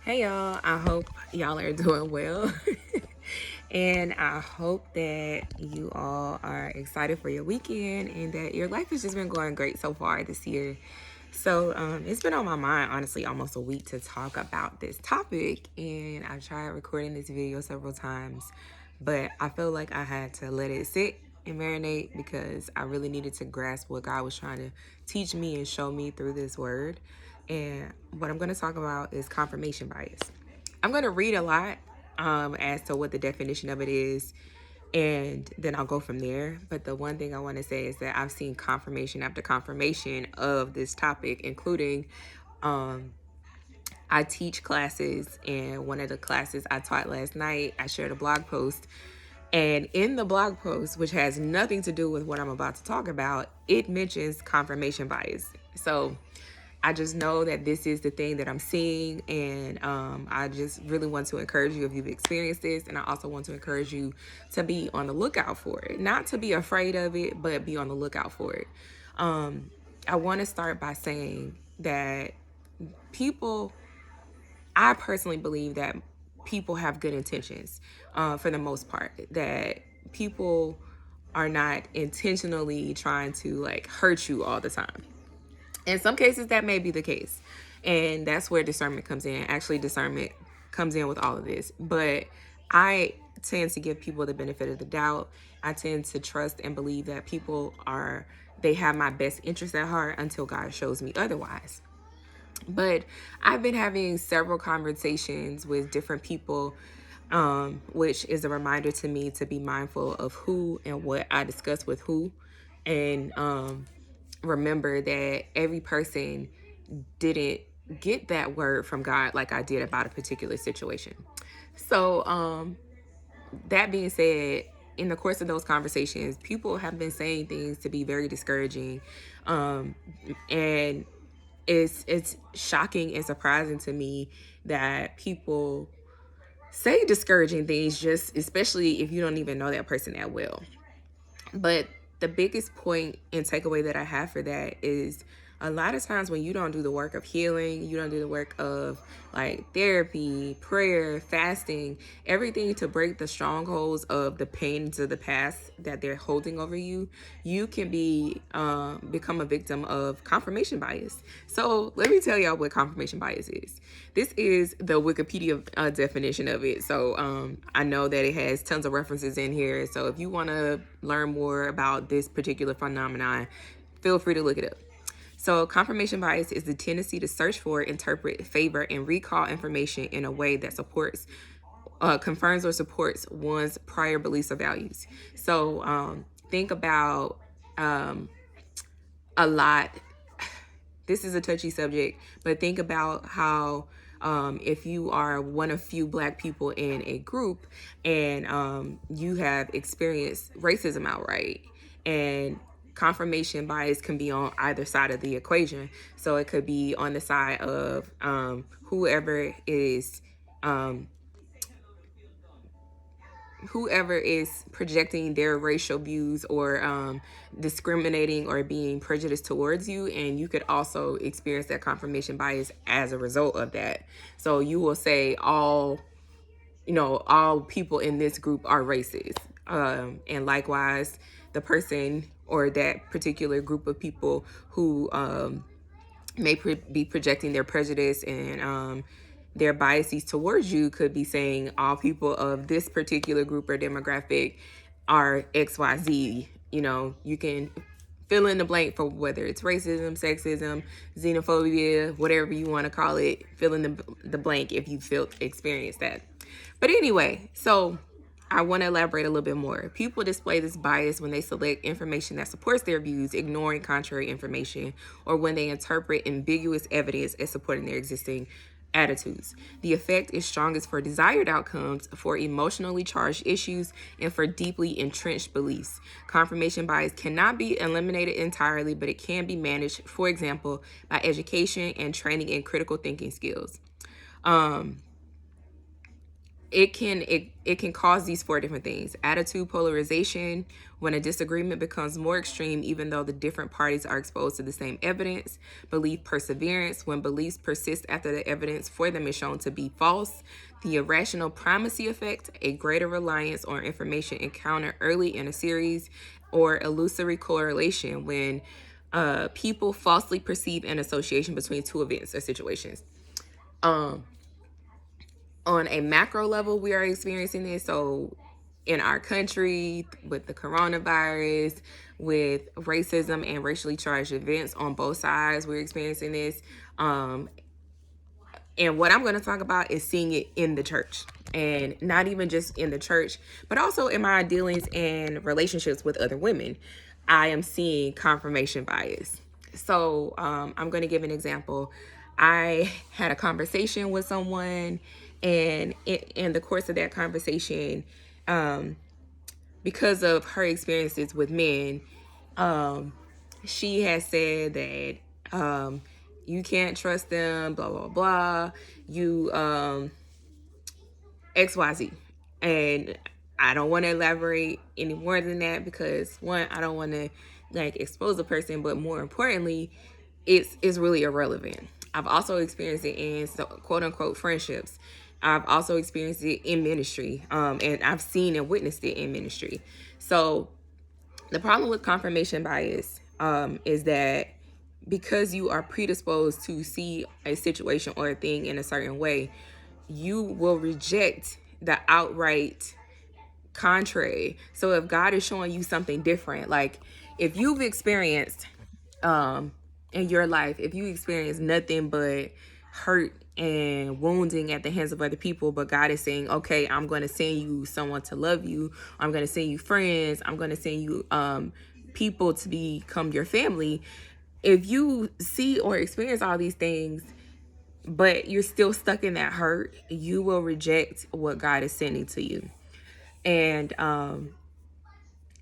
Hey y'all, I hope y'all are doing well. And I hope that you all are excited for your weekend and that your life has just been going great so far this year. It's been on my mind, honestly, almost a week to talk about this topic. And I've tried recording this video several times, but I feel like I had to let it sit and marinate because I really needed to grasp what God was trying to teach me and show me through this word. And what I'm going to talk about is confirmation bias. I'm going to read a lot as to what the definition of it is, and then I'll go from there. But the one thing I want to say is that I've seen confirmation after confirmation of this topic, including I teach classes, and one of the classes I taught last night, I shared a blog post. And in the blog post, which has nothing to do with what I'm about to talk about, it mentions confirmation bias. So I just know that this is the thing that I'm seeing, and I just really want to encourage you if you've experienced this, and I also want to encourage you to be on the lookout for it. Not to be afraid of it, but be on the lookout for it. I want to start by saying that people, I personally believe that people have good intentions for the most part, that people are not intentionally trying to like hurt you all the time. In some cases, that may be the case. And that's where discernment comes in. Actually, discernment comes in with all of this. But I tend to give people the benefit of the doubt. I tend to trust and believe that they have my best interest at heart until God shows me otherwise. But I've been having several conversations with different people, which is a reminder to me to be mindful of who and what I discuss with who. And remember that every person didn't get that word from God like I did about a particular situation. So, that being said, in the course of those conversations, people have been saying things to be very discouraging. And it's shocking and surprising to me that people say discouraging things, just especially if you don't even know that person that well. But the biggest point and takeaway that I have for that is a lot of times when you don't do the work of healing, you don't do the work of like therapy, prayer, fasting, everything to break the strongholds of the pains of the past that they're holding over you, you can become a victim of confirmation bias. So let me tell y'all what confirmation bias is. This is the Wikipedia definition of it. So I know that it has tons of references in here. So if you want to learn more about this particular phenomenon, feel free to look it up. So, confirmation bias is the tendency to search for, interpret, favor, and recall information in a way that confirms or supports one's prior beliefs or values. So, think about a lot. This is a touchy subject, but think about how if you are one of few Black people in a group and you have experienced racism outright, and confirmation bias can be on either side of the equation. So it could be on the side of um, whoever is projecting their racial views or discriminating or being prejudiced towards you, and you could also experience that confirmation bias as a result of that. So you will say all people in this group are racist, and likewise the person or that particular group of people who may be projecting their prejudice and their biases towards you could be saying all people of this particular group or demographic are XYZ. You can fill in the blank for whether it's racism, sexism, xenophobia, whatever you want to call it. Fill in the blank if you experienced that. But anyway, so I want to elaborate a little bit more. People display this bias when they select information that supports their views, ignoring contrary information, or when they interpret ambiguous evidence as supporting their existing attitudes. The effect is strongest for desired outcomes, for emotionally charged issues, and for deeply entrenched beliefs. Confirmation bias cannot be eliminated entirely, but it can be managed, for example, by education and training in critical thinking skills. it can cause these four different things: attitude polarization, when a disagreement becomes more extreme even though the different parties are exposed to the same evidence; belief perseverance, when beliefs persist after the evidence for them is shown to be false; the irrational primacy effect, a greater reliance on information encountered early in a series; or illusory correlation, when people falsely perceive an association between two events or situations. um on a macro level, we are experiencing this. So in our country, with the coronavirus, with racism and racially charged events on both sides, we're experiencing this. And what I'm going to talk about is seeing it in the church, and not even just in the church, but also in my dealings and relationships with other women. I am seeing confirmation bias. So I'm going to give an example. I had a conversation with someone, and in the course of that conversation, because of her experiences with men, she has said that you can't trust them, blah blah blah. You XYZ. And I don't want to elaborate any more than that, because one, I don't want to like expose a person, but more importantly, it's really irrelevant. I've also experienced it in quote unquote friendships. I've also experienced it in ministry, and I've seen and witnessed it in ministry. So the problem with confirmation bias is that because you are predisposed to see a situation or a thing in a certain way, you will reject the outright contrary. So if God is showing you something different, like if you've experienced in your life, if you experience nothing but hurt and wounding at the hands of other people, but God is saying, okay, I'm going to send you someone to love you, I'm going to send you friends, I'm going to send you people to become your family. If you see or experience all these things, but you're still stuck in that hurt, you will reject what God is sending to you. And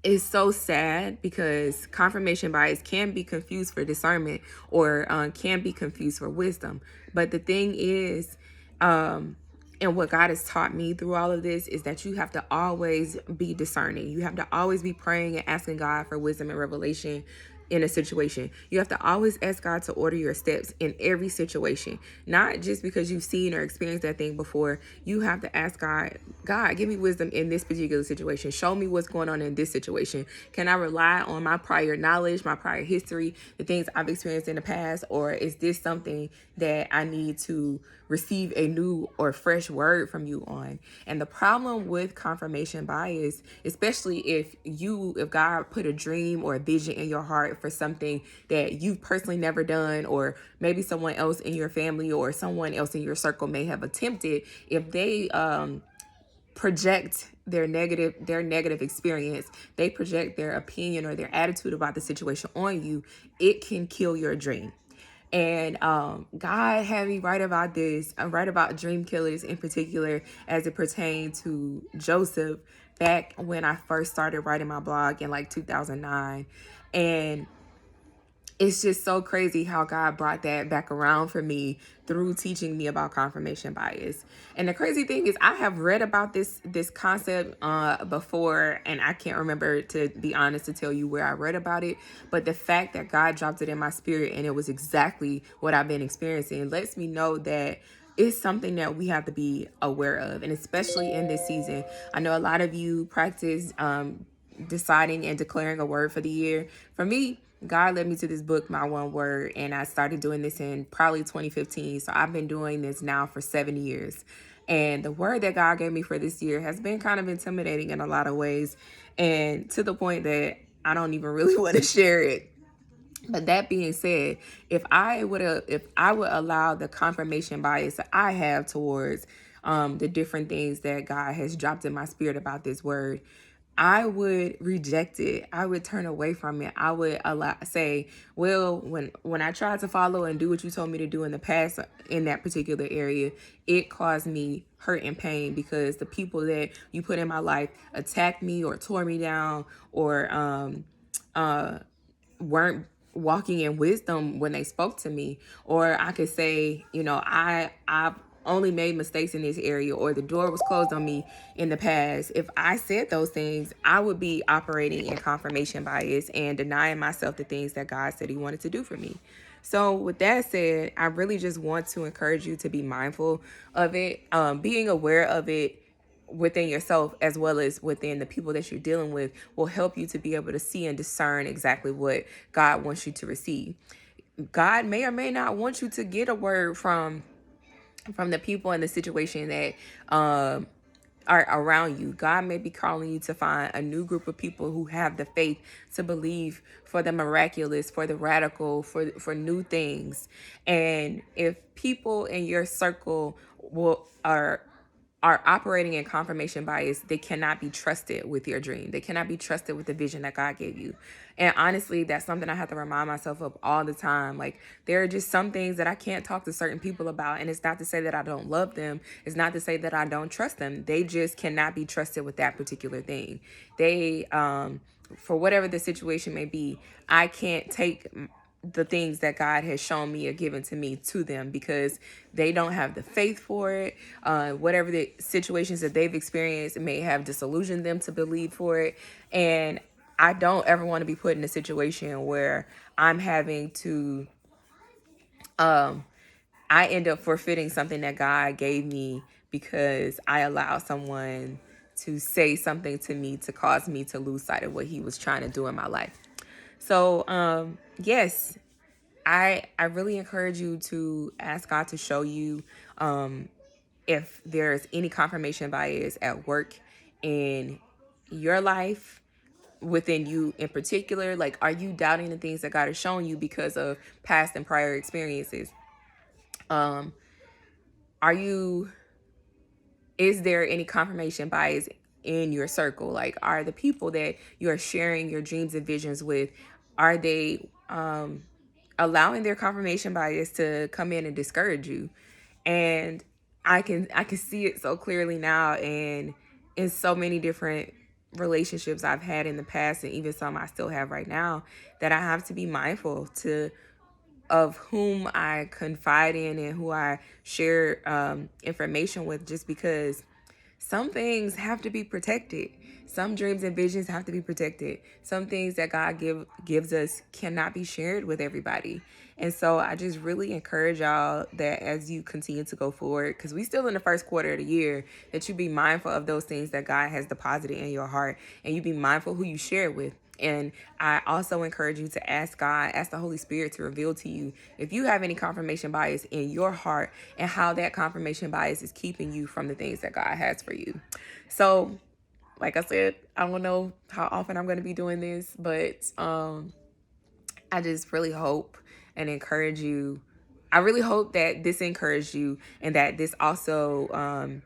it's so sad, because confirmation bias can be confused for discernment, or can be confused for wisdom. But the thing is, and what God has taught me through all of this, is that you have to always be discerning. You have to always be praying and asking God for wisdom and revelation in a situation. You have to always ask God to order your steps in every situation, not just because you've seen or experienced that thing before. You have to ask God, give me wisdom in this particular situation. Show me what's going on in this situation. Can I rely on my prior knowledge, my prior history, the things I've experienced in the past, or is this something that I need to receive a new or fresh word from you on? And the problem with confirmation bias, especially if God put a dream or a vision in your heart for something that you've personally never done, or maybe someone else in your family or someone else in your circle may have attempted, if they project their negative experience, they project their opinion or their attitude about the situation on you, it can kill your dream. And God had me write about this. I write about dream killers in particular as it pertained to Joseph, back when I first started writing my blog in like 2009. And it's just so crazy how God brought that back around for me through teaching me about confirmation bias. And the crazy thing is, I have read about this concept before, and I can't remember, to be honest, to tell you where I read about it. But the fact that God dropped it in my spirit and it was exactly what I've been experiencing lets me know that it's something that we have to be aware of. And especially in this season, I know a lot of you practice deciding and declaring a word for the year. For me, God led me to this book, My One Word, and I started doing this in probably 2015. So I've been doing this now for 7 years. And the word that God gave me for this year has been kind of intimidating in a lot of ways, and to the point that I don't even really want to share it. But that being said, if I would allow the confirmation bias that I have towards the different things that God has dropped in my spirit about this word, I would reject it. I would turn away from it. I would say, well, when I tried to follow and do what you told me to do in the past in that particular area, it caused me hurt and pain, because the people that you put in my life attacked me or tore me down, or weren't walking in wisdom when they spoke to me. Or I could say, only made mistakes in this area, or the door was closed on me in the past, if I said those things, I would be operating in confirmation bias and denying myself the things that God said he wanted to do for me. So with that said, I really just want to encourage you to be mindful of it, being aware of it within yourself as well as within the people that you're dealing with will help you to be able to see and discern exactly what God wants you to receive. God may or may not want you to get a word from the people in the situation that are around you. God may be calling you to find a new group of people who have the faith to believe for the miraculous, for the radical, for new things. And if people in your circle are operating in confirmation bias, they cannot be trusted with your dream. They cannot be trusted with the vision that God gave you. And honestly, that's something I have to remind myself of all the time. Like, there are just some things that I can't talk to certain people about. And it's not to say that I don't love them. It's not to say that I don't trust them. They just cannot be trusted with that particular thing. They, for whatever the situation may be, I can't take the things that God has shown me or given to me to them because they don't have the faith for it. Whatever the situations that they've experienced may have disillusioned them to believe for it. And I don't ever want to be put in a situation where I'm having to, I end up forfeiting something that God gave me because I allow someone to say something to me to cause me to lose sight of what he was trying to do in my life. So, yes, I really encourage you to ask God to show you if there's any confirmation bias at work in your life, within you in particular. Like, are you doubting the things that God has shown you because of past and prior experiences? Is there any confirmation bias in your circle? Like, are the people that you're sharing your dreams and visions with, are they allowing their confirmation bias to come in and discourage you? And I can see it so clearly now, and in so many different relationships I've had in the past, and even some I still have right now, that I have to be mindful of whom I confide in and who I share information with, just because some things have to be protected. Some dreams and visions have to be protected. Some things that God gives us cannot be shared with everybody. And so I just really encourage y'all that as you continue to go forward, because we still in the first quarter of the year, that you be mindful of those things that God has deposited in your heart, and you be mindful who you share it with. And I also encourage you to ask God, ask the Holy Spirit to reveal to you if you have any confirmation bias in your heart and how that confirmation bias is keeping you from the things that God has for you. So, like I said, I don't know how often I'm going to be doing this, but I just really hope and encourage you. I really hope that this encouraged you, and that this also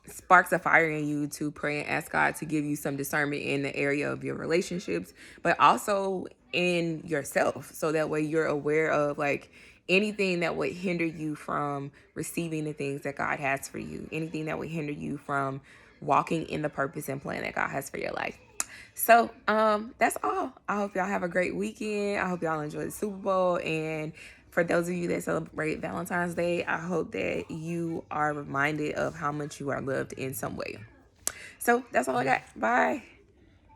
sparks a fire in you to pray and ask God to give you some discernment in the area of your relationships, but also in yourself. So that way you're aware of, like, anything that would hinder you from receiving the things that God has for you, anything that would hinder you from walking in the purpose and plan that God has for your life. So that's all. I hope y'all have a great weekend. I hope y'all enjoy the Super Bowl. And for those of you that celebrate Valentine's Day, I hope that you are reminded of how much you are loved in some way. So that's all I got. Bye.